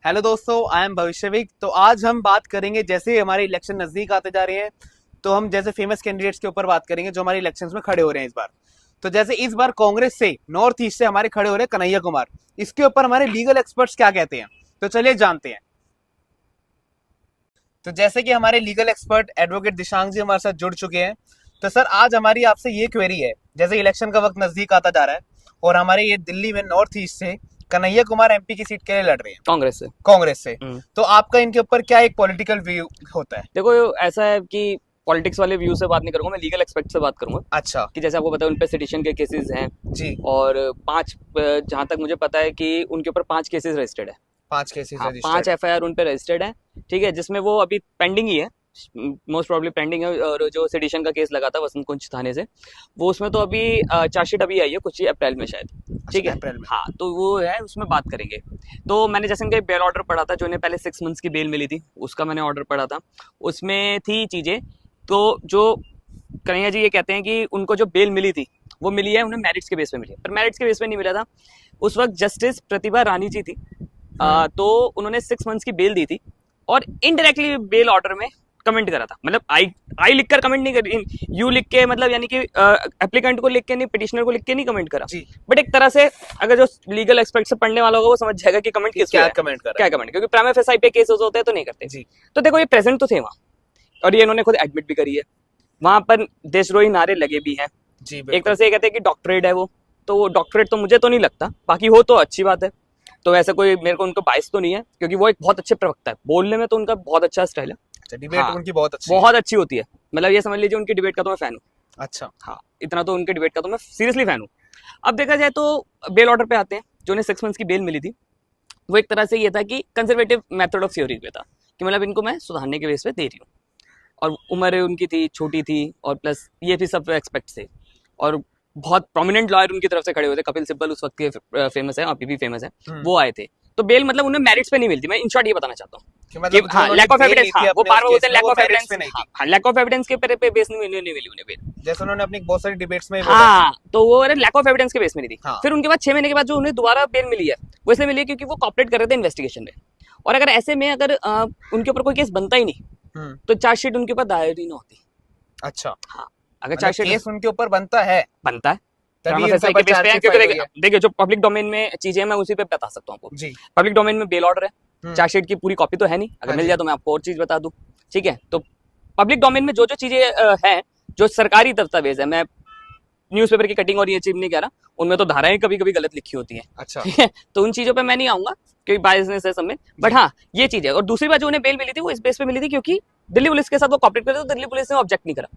Hello दोस्तों, I am भविष्यविक। तो आज हम बात करेंगे, जैसे ही हमारे इलेक्शन नजदीक आते जा रहे हैं तो हम जैसे फेमस कैंडिडेट्स के ऊपर बात करेंगे जो हमारे इलेक्शंस में खड़े हो रहे हैं इस बार। तो जैसे इस बार कांग्रेस से नॉर्थ ईस्ट से हमारे खड़े हो रहे हैं कन्हैया कुमार। इसके ऊपर हमारे लीगल एक्सपर्ट्स क्या कहते हैं, तो चलिए जानते हैं। तो जैसे कि हमारे लीगल एक्सपर्ट एडवोकेट दिशांक जी हमारे साथ जुड़ चुके हैं। तो सर, आज हमारी आपसे ये क्वेरी है, जैसे इलेक्शन का वक्त नजदीक आता जा रहा है और हमारे ये दिल्ली में नॉर्थ ईस्ट से कन्हैया कुमार एमपी की सीट के लिए लड़ रहे हैं कांग्रेस से। तो आपका इनके ऊपर क्या एक पॉलिटिकल व्यू होता है? देखो, ऐसा है कि पॉलिटिक्स वाले व्यू से बात नहीं करूंगा, मैं लीगल एस्पेक्ट से बात करूंगा। अच्छा। कि जैसे आपको पता है उन पे सिटिशन के केसेस हैं जी। और 5, जहां तक मुझे पता है कि उनके ऊपर 5 केसेस रजिस्टर्ड है। 5 केसेस हाँ, रजिस्टर्ड। 5 एफआईआर उन पे रजिस्टर्ड है। ठीक है, जिसमें वो अभी पेंडिंग ही है, मोस्ट प्रॉब्ली पेंडिंग है। और जो सिटिशन का केस लगा था वसंत कुंज थाने से, वो उसमें तो अभी चार्जशीट अभी आई है कुछ ही अप्रैल में शायद। ठीक है, अप्रैल में। हाँ, तो वो है, उसमें बात करेंगे। तो मैंने जैसे इनका बेल ऑर्डर पढ़ा था, जो इन्हें पहले 6 मंथ्स की बेल मिली थी, उसका मैंने ऑर्डर पढ़ा था। उसमें थी चीजें, तो जो कन्हैया जी ये कहते हैं कि उनको जो बेल मिली थी वो मिली है उन्हें मेरिट्स के बेस पे मिली है, पर मेरिट्स के बेस पे नहीं मिला था। उस वक्त जस्टिस प्रतिभा रानी जी थी, तो उन्होंने 6 मंथ्स की बेल दी थी और इनडायरेक्टली बेल ऑर्डर में कमेंट करा था। मतलब आई लिख कर कमेंट नहीं करी, यू लिख के, मतलब यानी कि एप्लीकेंट को लिख के नहीं, पिटिशनर को लिख के नहीं कमेंट करा। बट एक तरह से अगर जो लीगल एक्सपेक्ट से पढ़ने वाला होगा वो समझ जाएगा कि कमेंट किस क्या कमेंट कर क्या कमेंट, क्योंकि प्राइम एफएसआई पे केसेस होते हैं तो नहीं करते। तो देखो, ये प्रेजेंट तो थे वहां और ये इन्होंने खुद एडमिट भी करी है। वहां पर देशद्रोही नारे लगे भी हैं। एक तरह से ये कहते हैं कि डॉक्टरेट है वो, तो वो डॉक्टरेट तो मुझे तो नहीं लगता, बाकी हो तो अच्छी बात है। तो वैसे कोई मेरे को उनको बाइस तो नहीं है, क्योंकि वो एक बहुत अच्छे प्रवक्ता है, बोलने में तो उनका बहुत अच्छा स्टाइल है। डिबेट हाँ, उनकी बहुत अच्छी होती है। मतलब ये समझ लीजिए उनकी डिबेट का तो मैं फैन हूँ। अच्छा। हाँ, इतना तो उनके डिबेट का तो मैं सीरियसली फैन हूँ। अब देखा जाए तो बेल ऑर्डर पे आते हैं, जो उन्हें 6 मंथ्स की बेल मिली थी, वो एक तरह से ये था कि कंजर्वेटिव मेथड ऑफ थ्योरी पे था, कि मतलब इनको मैं सुधारने के बेस पे दे रही हूँ। और उम्र उनकी थी, छोटी थी, और प्लस ये भी सब एक्सपेक्ट से, और बहुत प्रोमिनेंट लॉयर उनकी तरफ से खड़े हुए थे। कपिल सिब्बल उस वक्त के फेमस है, अभी भी फेमस है, वो आए थे। तो बेल मतलब उन्हें मेरिट्स पे नहीं मिलती। मैं इन शॉर्ट ये बताना चाहता हूँ कि हाँ, लैक ऑफ एविडेंस, हाँ, वो बार बार बोलते हैं लैक ऑफ एविडेंस, हाँ, लैक ऑफ एविडेंस के पे बेस नहीं मिली उन्हें बेल, जैसे उन्होंने अपनी बहुत सारी डिबेट्स में। हाँ, तो वो लैक ऑफ एविडेंस के बेस में नहीं थी। फिर उनके बाद 6 महीने के बाद जो उन्हें दोबारा बेल मिली है, वो इसलिए मिली है क्योंकि वो कॉपरेट कर रहे थे इन्वेस्टिगेशन में। और अगर ऐसे में अगर उनके ऊपर कोई केस बनता ही नहीं तो चार्जशीट उनके ऊपर दायर ही ना होती। अच्छा। हाँ, अगर चार्जशीट केस उनके ऊपर बनता है देखिए, जो पब्लिक डोमेन में चीजें मैं उसी पे बता सकता हूँ आपको। पब्लिक डोमेन में बेल ऑर्डर है, चार्जशीट की पूरी कॉपी तो है नहीं, अगर मिल जाए तो मैं आपको और चीज बता दूं। ठीक है, तो पब्लिक डोमेन में जो जो चीजें हैं, जो सरकारी दस्तावेज है, मैं न्यूज़पेपर की कटिंग और ये चीज नहीं कह रहा, उनमें तो धाराएं कभी कभी गलत लिखी होती है। अच्छा। ठीक है, तो उन चीजों पे मैं नहीं आऊंगा क्योंकि बायसनेस है सब में। बट हाँ, ये चीज है। और दूसरी बात, जो उन्हें बेल मिली थी वो इस बेस पे मिली थी क्योंकि दिल्ली पुलिस के साथ वो कॉपरेट कर रहे थे, तो दिल्ली पुलिस ने ऑब्जेक्ट नहीं करा,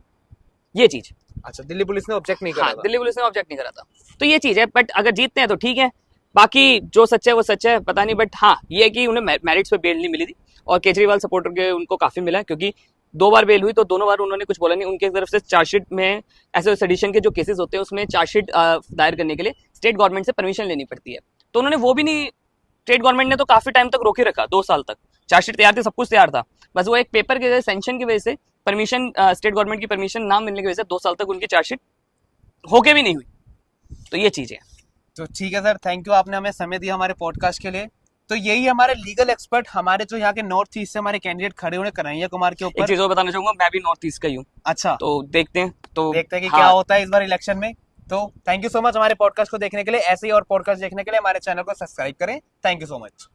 ये चीज। अच्छा, दिल्ली पुलिस ने ऑब्जेक्ट नहीं करा। हाँ, दिल्ली पुलिस ने ऑब्जेक्ट नहीं करा था, तो ये चीज है। बट अगर जीतते हैं तो ठीक है, बाकी जो सच है वो सच है, पता नहीं। बट हाँ, ये है कि उन्हें मेरिट्स पे बेल नहीं मिली थी, और केजरीवाल सपोर्टर के उनको काफी मिला, क्योंकि 2 बार बेल हुई तो दोनों बार उन्होंने कुछ बोला नहीं। उनकी तरफ से चार्जशीट में ऐसे सेडिशन के जो केसेस होते हैं उसमें चार्जशीट दायर करने के लिए स्टेट गवर्नमेंट से परमिशन लेनी पड़ती है, तो उन्होंने वो भी नहीं, स्टेट गवर्नमेंट ने तो काफी टाइम तक रोके रखा, 2 साल तक चार्जशीट तैयार थी, सब कुछ तैयार था, बस वो एक पेपर के सेंशन की वजह से, परमिशन, स्टेट गवर्नमेंट की परमिशन ना मिलने की वजह से 2 साल तक उनकी चार्जशीट होके भी नहीं हुई। तो ये चीज है। तो ठीक है सर, थैंक यू, आपने हमें समय दिया हमारे पॉडकास्ट के लिए। तो यही हमारे लीगल एक्सपर्ट, हमारे जो यहाँ के नॉर्थ ईस्ट से हमारे कैंडिडेट खड़े हुए कन्हैया कुमार के ऊपर। एक चीज और बताना चाहूंगा, मैं भी नॉर्थ ईस्ट का ही हूँ। अच्छा, तो देखते हैं कि क्या होता है इस बार इलेक्शन में। तो थैंक यू सो मच हमारे पॉडकास्ट को देखने के लिए। ऐसे ही और पॉडकास्ट देखने के लिए हमारे चैनल को सब्सक्राइब करें। Thank you so much.